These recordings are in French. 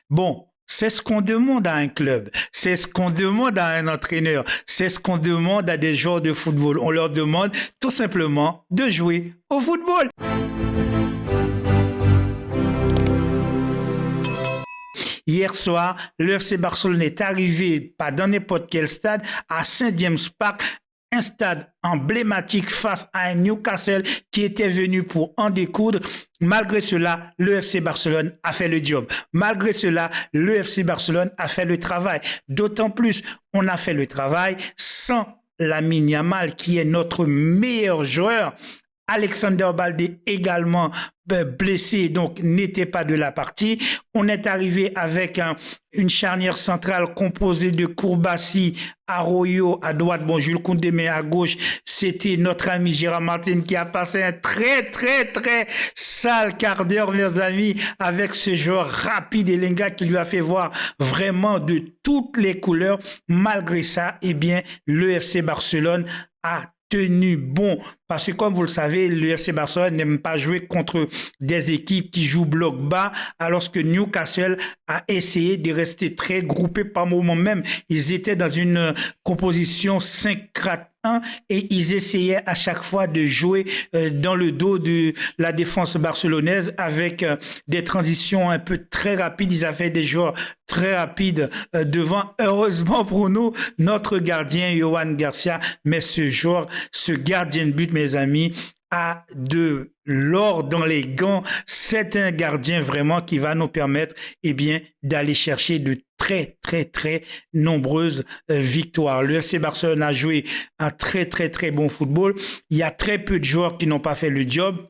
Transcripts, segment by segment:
Bon, c'est ce qu'on demande à un club, c'est ce qu'on demande à un entraîneur, c'est ce qu'on demande à des joueurs de football. On leur demande tout simplement de jouer au football. Hier soir, le FC Barcelone est arrivé, pas dans n'importe quel stade, à Saint James Park, un stade emblématique face à un Newcastle qui était venu pour en découdre. Malgré cela, le FC Barcelone a fait le job. Malgré cela, le FC Barcelone a fait le travail. D'autant plus, on a fait le travail sans Lamine Yamal, qui est notre meilleur joueur. Alexander Baldé également blessé, donc n'était pas de la partie. On est arrivé avec une charnière centrale composée de Kourbassi, Arroyo à droite, bon Jules Koundé, mais à gauche, c'était notre ami Gérard Martin qui a passé un très sale quart d'heure, mes amis, avec ce joueur rapide Elenga qui lui a fait voir vraiment de toutes les couleurs. Malgré ça, eh bien, le FC Barcelone a tenu bon, parce que comme vous le savez, le FC Barcelone n'aime pas jouer contre des équipes qui jouent bloc bas, alors que Newcastle a essayé de rester très groupé par moment même. Ils étaient dans une composition 5-4-1 et ils essayaient à chaque fois de jouer dans le dos de la défense barcelonaise avec des transitions un peu très rapides. Ils avaient des joueurs très rapides devant. Heureusement pour nous, notre gardien Johan Garcia, mais ce gardien de but, mes amis, a de l'or dans les gants. C'est un gardien vraiment qui va nous permettre, eh bien, d'aller chercher de très nombreuses victoires. Le FC Barcelone a joué un très bon football. Il y a très peu de joueurs qui n'ont pas fait le job.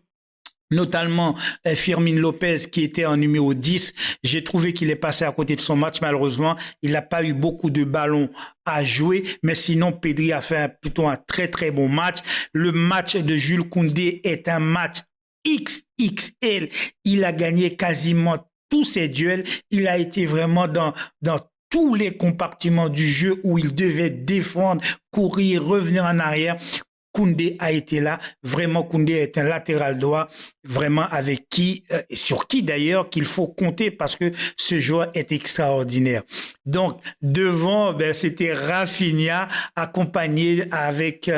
Notamment Firmin Lopez qui était en numéro 10. J'ai trouvé qu'il est passé à côté de son match. Malheureusement, il n'a pas eu beaucoup de ballons à jouer. Mais sinon, Pedri a fait plutôt un très bon match. Le match de Jules Koundé est un match XXL. Il a gagné quasiment tous ses duels. Il a été vraiment dans tous les compartiments du jeu où il devait défendre, courir, revenir en arrière. Koundé a été là. Vraiment, Koundé est un latéral droit, vraiment avec sur qui d'ailleurs qu'il faut compter parce que ce joueur est extraordinaire. Donc, devant, c'était Rafinha accompagné avec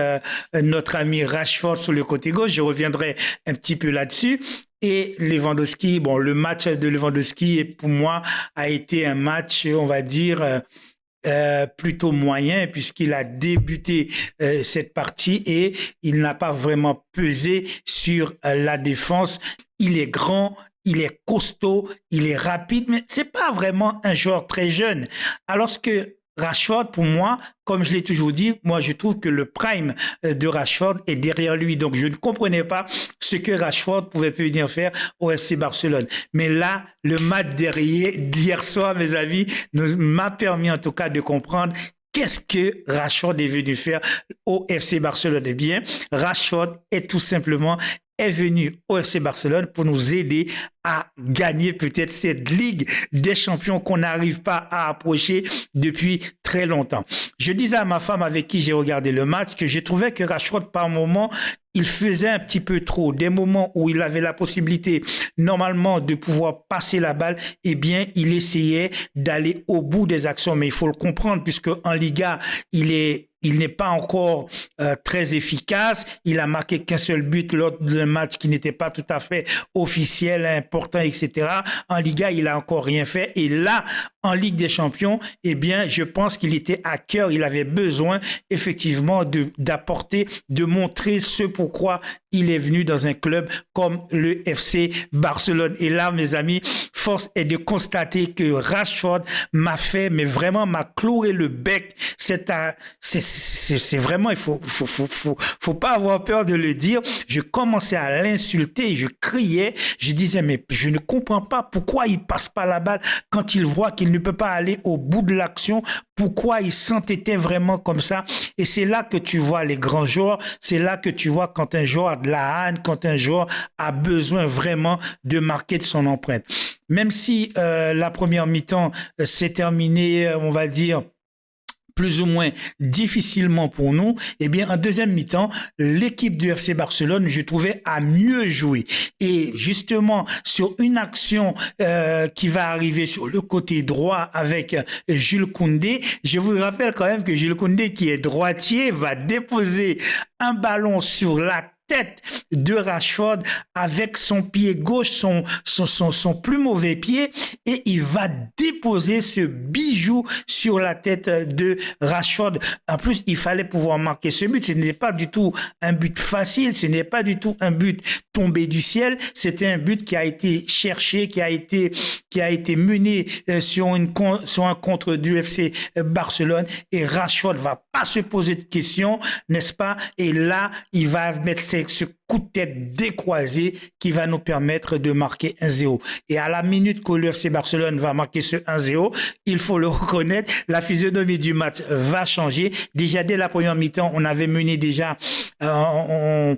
notre ami Rashford sur le côté gauche. Je reviendrai un petit peu là-dessus. Et Lewandowski, bon, le match de Lewandowski, pour moi, a été un match, on va dire, plutôt moyen puisqu'il a débuté cette partie et il n'a pas vraiment pesé sur la défense. Il est grand, il est costaud, il est rapide, mais c'est pas vraiment un joueur très jeune. Alors que Rashford, pour moi, comme je l'ai toujours dit, moi je trouve que le prime de Rashford est derrière lui. Donc je ne comprenais pas ce que Rashford pouvait venir faire au FC Barcelone. Mais là, le match d'hier soir, mes amis, m'a permis en tout cas de comprendre qu'est-ce que Rashford est venu faire au FC Barcelone. Eh bien, Rashford est venu au FC Barcelone pour nous aider à gagner peut-être cette Ligue des Champions qu'on n'arrive pas à approcher depuis très longtemps. Je disais à ma femme avec qui j'ai regardé le match que je trouvais que Rashford, par moment, il faisait un petit peu trop. Des moments où il avait la possibilité, normalement, de pouvoir passer la balle, eh bien, il essayait d'aller au bout des actions. Mais il faut le comprendre, puisque en Liga, il n'est pas encore très efficace. Il a marqué qu'un seul but lors d'un match qui n'était pas tout à fait officiel, important, etc. En Liga, il a encore rien fait. Et là, en Ligue des Champions, eh bien, je pense qu'il était à cœur. Il avait besoin, effectivement, d'apporter, de montrer ce pourquoi il est venu dans un club comme le FC Barcelone. Et là, mes amis, force est de constater que Rashford m'a cloué le bec. C'est vraiment, il faut pas avoir peur de le dire. Je commençais à l'insulter, je criais, je disais, mais je ne comprends pas pourquoi il passe pas la balle quand il voit qu'il ne peut pas aller au bout de l'action. Pourquoi il s'entêtait vraiment comme ça? Et c'est là que tu vois les grands joueurs, c'est là que tu vois quand un joueur a de la haine, quand un joueur a besoin vraiment de marquer de son empreinte. Même si la première mi-temps s'est terminée, on va dire, plus ou moins difficilement pour nous, eh bien, en deuxième mi-temps, l'équipe du FC Barcelone, je trouvais, a mieux joué. Et justement, sur une action qui va arriver sur le côté droit avec Jules Koundé, je vous rappelle quand même que Jules Koundé, qui est droitier, va déposer un ballon sur la tête de Rashford avec son pied gauche, son plus mauvais pied, et il va déposer ce bijou sur la tête de Rashford. En plus, il fallait pouvoir marquer ce but. Ce n'est pas du tout un but facile, ce n'est pas du tout un but tombé du ciel. C'était un but qui a été cherché, qui a été mené sur un contre du FC Barcelone, et Rashford va pas se poser de questions, n'est-ce pas? Et là, il va mettre ce coup de tête décroisé qui va nous permettre de marquer 1-0. Et à la minute que le FC Barcelone va marquer ce 1-0, il faut le reconnaître, la physionomie du match va changer. Déjà dès la première mi-temps, on avait mené déjà, le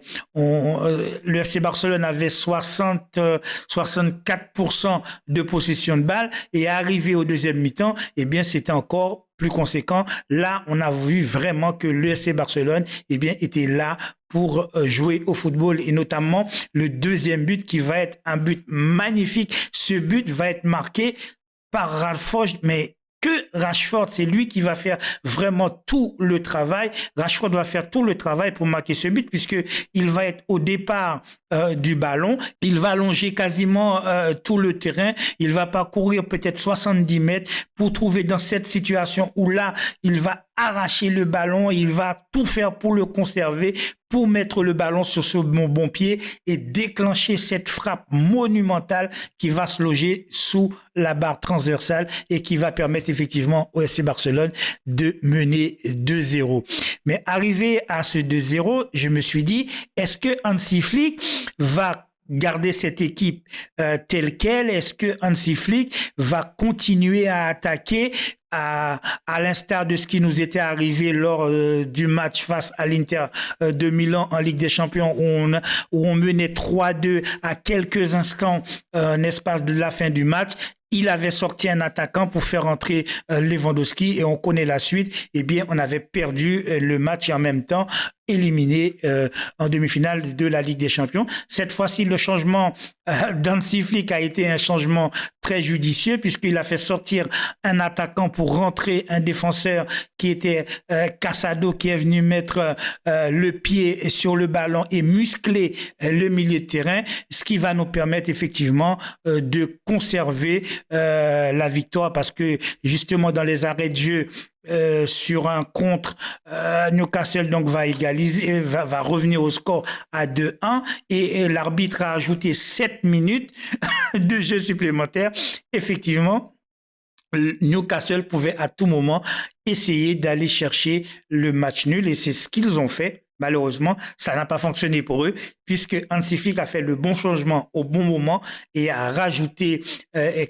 FC Barcelone avait 64% de possession de balle, et arrivé au deuxième mi-temps, eh bien c'était encore plus conséquent. Là, on a vu vraiment que le FC Barcelone, eh bien, était là pour jouer au football, et notamment le deuxième but qui va être un but magnifique. Ce but va être marqué par Rashford, mais que Rashford, c'est lui qui va faire vraiment tout le travail. Rashford va faire tout le travail pour marquer ce but, puisque il va être au départ du ballon, il va longer quasiment tout le terrain, il va parcourir peut-être 70 mètres pour trouver dans cette situation où là, il va arracher le ballon, il va tout faire pour le conserver, pour mettre le ballon sur ce bon pied et déclencher cette frappe monumentale qui va se loger sous la barre transversale et qui va permettre effectivement au FC Barcelone de mener 2-0. Mais arrivé à ce 2-0, je me suis dit, est-ce que Hansi Flick va garder cette équipe telle qu'elle? Est-ce que Hansi Flick va continuer à attaquer à l'instar de ce qui nous était arrivé lors du match face à l'Inter de Milan en Ligue des Champions, où on menait 3-2 à quelques instants, n'est-ce pas, de la fin du match? Il avait sorti un attaquant pour faire entrer Lewandowski, et on connaît la suite. Eh bien, on avait perdu le match et en même temps éliminé en demi-finale de la Ligue des Champions. Cette fois-ci, le changement d'Hansi Flick a été un changement très judicieux, puisqu'il a fait sortir un attaquant pour rentrer un défenseur qui était Casado, qui est venu mettre le pied sur le ballon et muscler le milieu de terrain, ce qui va nous permettre effectivement de conserver la victoire, parce que justement dans les arrêts de jeu, sur un contre, Newcastle donc va égaliser, va revenir au score à 2-1, et l'arbitre a ajouté 7 minutes de jeu supplémentaire. Effectivement, Newcastle pouvait à tout moment essayer d'aller chercher le match nul, et c'est ce qu'ils ont fait. Malheureusement, ça n'a pas fonctionné pour eux, puisque Hansi Flick a fait le bon changement au bon moment et a rajouté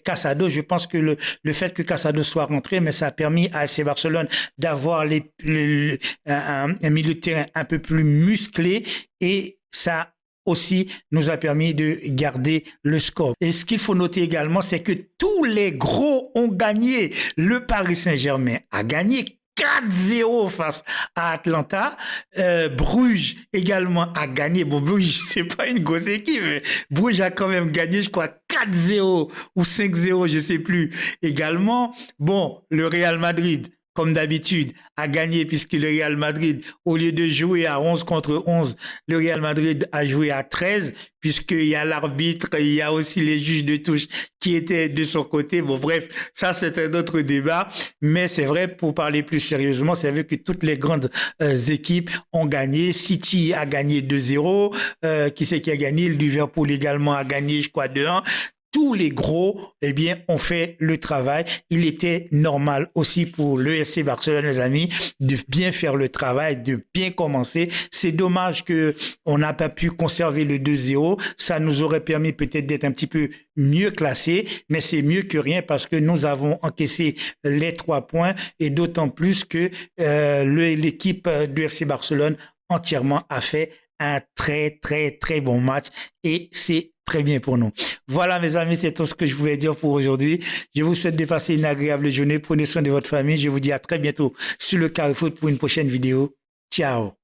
Casado. Je pense que le fait que Casado soit rentré, mais ça a permis à FC Barcelone d'avoir un milieu de terrain un peu plus musclé, et ça aussi nous a permis de garder le score. Et ce qu'il faut noter également, c'est que tous les gros ont gagné. Le Paris Saint-Germain a gagné 4-0 face à Atlanta. Bruges également a gagné. Bon, Bruges, c'est pas une grosse équipe, mais Bruges a quand même gagné, je crois, 4-0 ou 5-0, je sais plus. Également, bon, le Real Madrid, comme d'habitude, a gagné, puisque le Real Madrid, au lieu de jouer à 11 contre 11, le Real Madrid a joué à 13, puisqu'il y a l'arbitre, il y a aussi les juges de touche qui étaient de son côté. Bon, bref, ça c'est un autre débat, mais c'est vrai, pour parler plus sérieusement, c'est vrai que toutes les grandes équipes ont gagné. City a gagné 2-0, qui c'est qui a gagné? Le Liverpool également a gagné, je crois, 2-1. Tous les gros, eh bien, ont fait le travail. Il était normal aussi pour le FC Barcelone, les amis, de bien faire le travail, de bien commencer. C'est dommage que on n'a pas pu conserver le 2-0. Ça nous aurait permis peut-être d'être un petit peu mieux classés, mais c'est mieux que rien, parce que nous avons encaissé les 3 points, et d'autant plus que l'équipe du FC Barcelone entièrement a fait un très, très, très bon match, et c'est très bien pour nous. Voilà, mes amis, c'est tout ce que je voulais dire pour aujourd'hui. Je vous souhaite de passer une agréable journée. Prenez soin de votre famille. Je vous dis à très bientôt sur le Carré Foot pour une prochaine vidéo. Ciao.